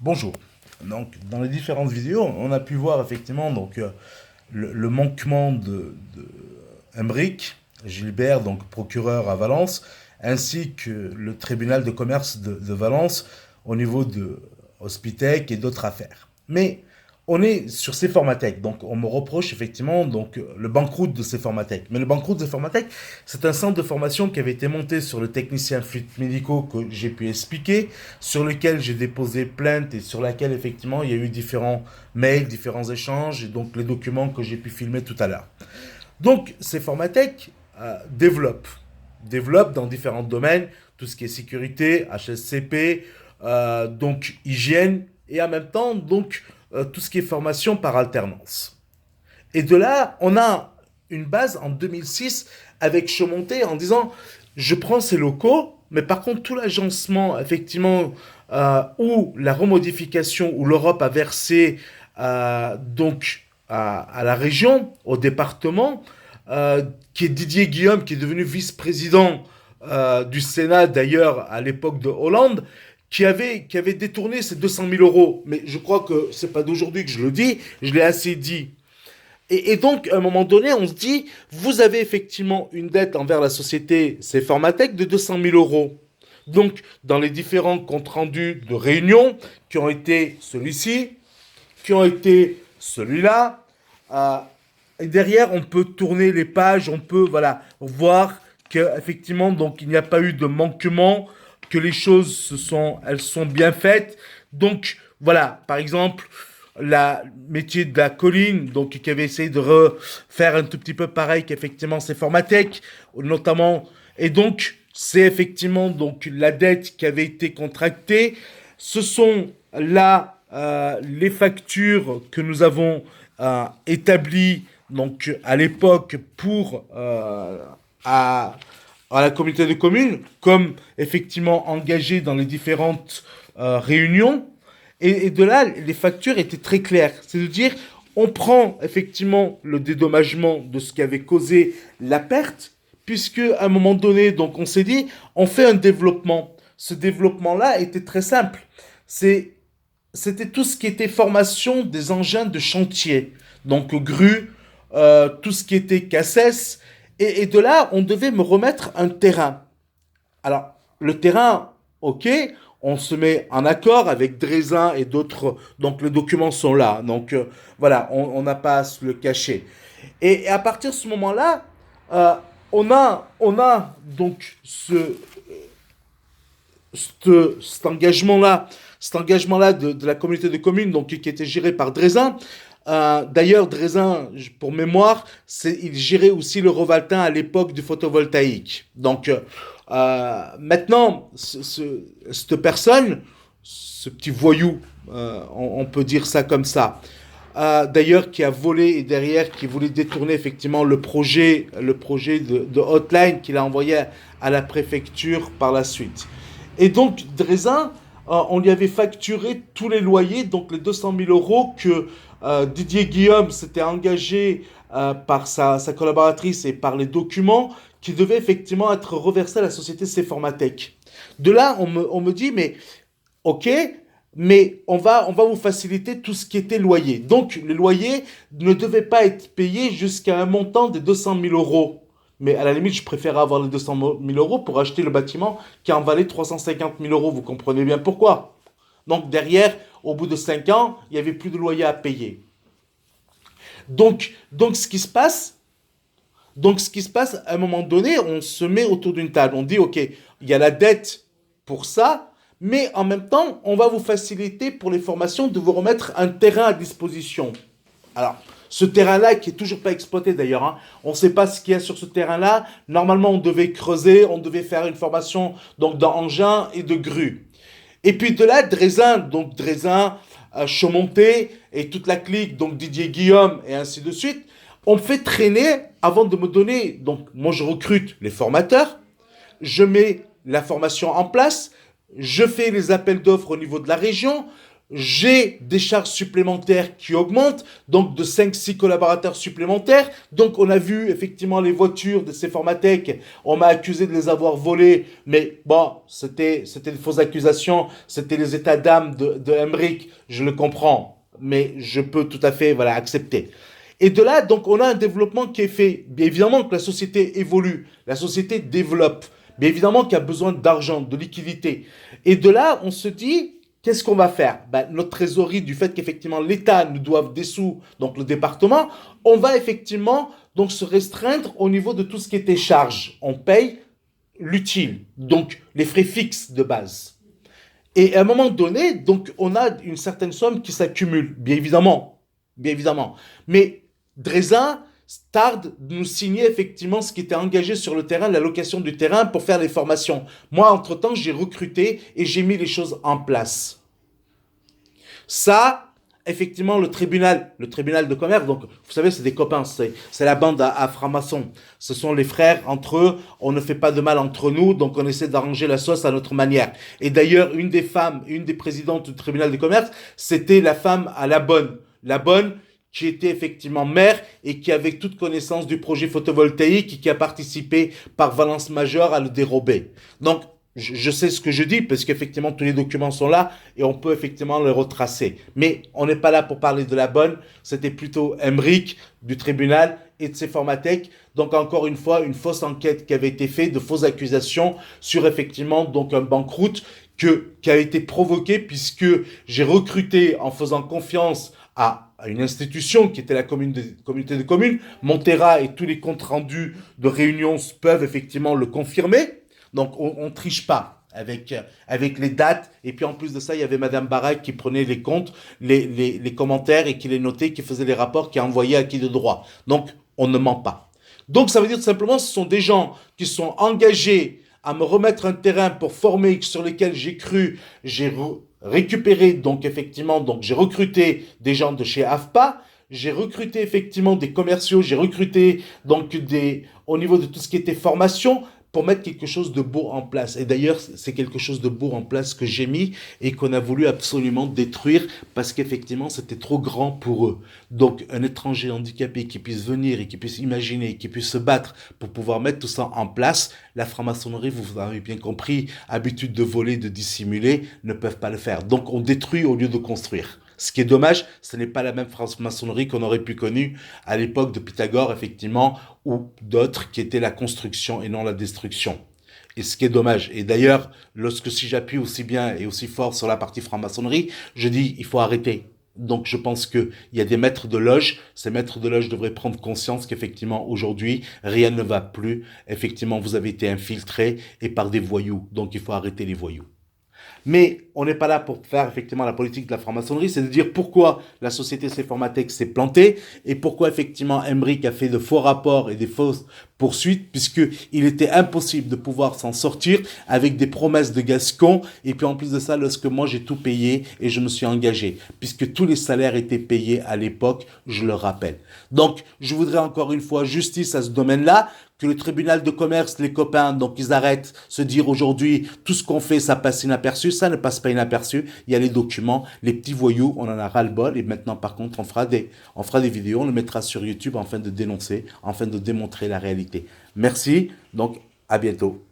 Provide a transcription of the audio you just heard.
Bonjour. Donc, dans les différentes vidéos, on a pu voir effectivement le manquement de Emeric Gilbert, donc procureur à Valence, ainsi que le tribunal de commerce de Valence au niveau de Hospitec et d'autres affaires. Mais on est sur ces Formatec, donc on me reproche effectivement le banqueroute de ces Formatec. Mais le banqueroute de Formatec, c'est un centre de formation qui avait été monté sur le technicien fluides médicaux que j'ai pu expliquer, sur lequel j'ai déposé plainte et sur laquelle effectivement il y a eu différents mails, différents échanges et donc les documents que j'ai pu filmer tout à l'heure. Donc ces Formatec développent dans différents domaines, tout ce qui est sécurité, HSCP, donc hygiène et en même temps tout ce qui est formation par alternance. Et de là, on a une base en 2006 avec Chaumonté en disant je prends ces locaux, mais par contre tout l'agencement effectivement ou la remodification où l'Europe a versé à la région, au département, qui est Didier Guillaume, qui est devenu vice-président du Sénat d'ailleurs à l'époque de Hollande, qui avait détourné ces 200 000 euros. Mais je crois que c'est pas d'aujourd'hui que je le dis, je l'ai assez dit. Et donc, à un moment donné, on se dit, vous avez effectivement une dette envers la société Formatec de 200 000 euros. Donc, dans les différents comptes rendus de réunion, qui ont été celui-ci, qui ont été celui-là, euh, et derrière, on peut tourner les pages, on peut voilà, voir qu'effectivement, donc, il n'y a pas eu de manquement, que les choses elles sont bien faites. Donc, voilà, par exemple, la métier de la colline, donc qui avait essayé de refaire un tout petit peu pareil qu'effectivement c'est Formatec, notamment. Et donc, c'est effectivement donc la dette qui avait été contractée. Ce sont là les factures que nous avons établies donc à l'époque pour à la communauté de communes, comme effectivement engagé dans les différentes réunions. Et de là, les factures étaient très claires. C'est de dire, on prend effectivement le dédommagement de ce qui avait causé la perte, puisque à un moment donné, donc on s'est dit, on fait un développement. Ce développement-là était très simple. C'était tout ce qui était formation des engins de chantier. Donc grue, tout ce qui était cassettes. Et de là, on devait me remettre un terrain. Alors, le terrain, ok, on se met en accord avec Drézin et d'autres, donc les documents sont là. Donc voilà, on n'a pas à se le cacher. Et à partir de ce moment-là, euh, on a donc cet engagement-là de la communauté de communes donc, qui était géré par Drézin. D'ailleurs, Drézin, pour mémoire, il gérait aussi le Rovaltin à l'époque du photovoltaïque. Donc, maintenant, cette personne, ce petit voyou, on peut dire ça comme ça, d'ailleurs qui a volé et derrière qui voulait détourner effectivement le projet de hotline qu'il a envoyé à la préfecture par la suite. Et donc, Drézin, on lui avait facturé tous les loyers, donc les 200 000 euros que Didier Guillaume s'était engagé par sa collaboratrice et par les documents qui devaient effectivement être reversés à la société Formatec. De là, on me dit, mais ok, mais on va vous faciliter tout ce qui était loyer. Donc, le loyer ne devait pas être payé jusqu'à un montant de 200 000 euros. Mais à la limite, je préférais avoir les 200 000 euros pour acheter le bâtiment qui en valait 350 000 euros. Vous comprenez bien pourquoi. Donc derrière, au bout de 5 ans, il n'y avait plus de loyer à payer. Donc ce qui se passe, à un moment donné, on se met autour d'une table. On dit, OK, il y a la dette pour ça, mais en même temps, on va vous faciliter pour les formations de vous remettre un terrain à disposition. Alors, ce terrain-là, qui est toujours pas exploité d'ailleurs, hein, on ne sait pas ce qu'il y a sur ce terrain-là. Normalement, on devait creuser, on devait faire une formation donc d'engin et de grue. Et puis de là, Drézin, Chaumonté et toute la clique, donc Didier Guillaume et ainsi de suite, on me fait traîner avant de me donner. Donc moi, je recrute les formateurs, je mets la formation en place, je fais les appels d'offres au niveau de la région, j'ai des charges supplémentaires qui augmentent, donc de 5-6 collaborateurs supplémentaires. Donc on a vu effectivement les voitures de ces Formatec, on m'a accusé de les avoir volées, mais bon, c'était des fausses accusations, c'était les états d'âme de Emmerich, je le comprends, mais je peux tout à fait voilà, accepter. Et de là, donc, on a un développement qui est fait. Bien évidemment que la société évolue, la société développe. Bien évidemment qu'il y a besoin d'argent, de liquidité. Et de là, on se dit, qu'est-ce qu'on va faire? Ben, notre trésorerie, du fait qu'effectivement l'État nous doive des sous, donc le département, on va effectivement donc se restreindre au niveau de tout ce qui était charge. On paye l'utile, donc les frais fixes de base. Et à un moment donné, donc on a une certaine somme qui s'accumule, bien évidemment, bien évidemment. Mais Dreza tarde de nous signer effectivement ce qui était engagé sur le terrain, la location du terrain pour faire les formations. Moi, entre-temps, j'ai recruté et j'ai mis les choses en place. Ça, effectivement, le tribunal de commerce, donc vous savez, c'est des copains, c'est la bande à francs-maçons. Ce sont les frères entre eux, on ne fait pas de mal entre nous, donc on essaie d'arranger la sauce à notre manière. Et d'ailleurs, une des femmes, une des présidentes du tribunal de commerce, c'était la femme à la bonne. La bonne, qui était effectivement maire et qui avait toute connaissance du projet photovoltaïque et qui a participé par Valence Majeure à le dérober. Donc, je sais ce que je dis parce qu'effectivement tous les documents sont là et on peut effectivement les retracer. Mais on n'est pas là pour parler de la bonne, c'était plutôt Emmerich du tribunal et de ses Formatec. Donc encore une fois, une fausse enquête qui avait été faite, de fausses accusations sur effectivement donc un banqueroute qui a été provoqué puisque j'ai recruté en faisant confiance à une institution qui était la communauté de communes. Montera et tous les comptes rendus de réunions peuvent effectivement le confirmer. Donc on ne triche pas avec les dates. Et puis en plus de ça, il y avait Madame Barak qui prenait les comptes, les commentaires et qui les notait, qui faisait les rapports, qui envoyait à qui de droit. Donc on ne ment pas. Donc ça veut dire tout simplement ce sont des gens qui sont engagés à me remettre un terrain pour former, sur lequel j'ai cru, j'ai récupéré, donc effectivement, donc j'ai recruté des gens de chez AFPA, j'ai recruté effectivement des commerciaux, j'ai recruté donc au niveau de tout ce qui était formation, pour mettre quelque chose de beau en place. Et d'ailleurs, c'est quelque chose de beau en place que j'ai mis et qu'on a voulu absolument détruire parce qu'effectivement, c'était trop grand pour eux. Donc, un étranger handicapé qui puisse venir et qui puisse imaginer, qui puisse se battre pour pouvoir mettre tout ça en place, la franc-maçonnerie, vous avez bien compris, habitude de voler, de dissimuler, ne peuvent pas le faire. Donc, on détruit au lieu de construire. Ce qui est dommage, ce n'est pas la même franc-maçonnerie qu'on aurait pu connaître à l'époque de Pythagore, effectivement, ou d'autres qui étaient la construction et non la destruction. Et ce qui est dommage. Et d'ailleurs, lorsque si j'appuie aussi bien et aussi fort sur la partie franc-maçonnerie, je dis il faut arrêter. Donc je pense qu'il y a des maîtres de loge, ces maîtres de loge devraient prendre conscience qu'effectivement aujourd'hui rien ne va plus, effectivement vous avez été infiltrés et par des voyous, donc il faut arrêter les voyous. Mais on n'est pas là pour faire effectivement la politique de la franc-maçonnerie, c'est de dire pourquoi la société Formatec s'est plantée et pourquoi effectivement Emmerich a fait de faux rapports et des fausses poursuites, puisqu'il était impossible de pouvoir s'en sortir avec des promesses de Gascon. Et puis en plus de ça, lorsque moi j'ai tout payé et je me suis engagé, puisque tous les salaires étaient payés à l'époque, je le rappelle. Donc je voudrais encore une fois justice à ce domaine-là, que le tribunal de commerce, les copains, donc ils arrêtent se dire aujourd'hui tout ce qu'on fait ça passe inaperçu, ça ne passe pas inaperçu, il y a les documents, les petits voyous, on en a ras-le-bol et maintenant par contre on fera des vidéos, on le mettra sur YouTube afin de dénoncer, afin de démontrer la réalité. Merci, donc à bientôt.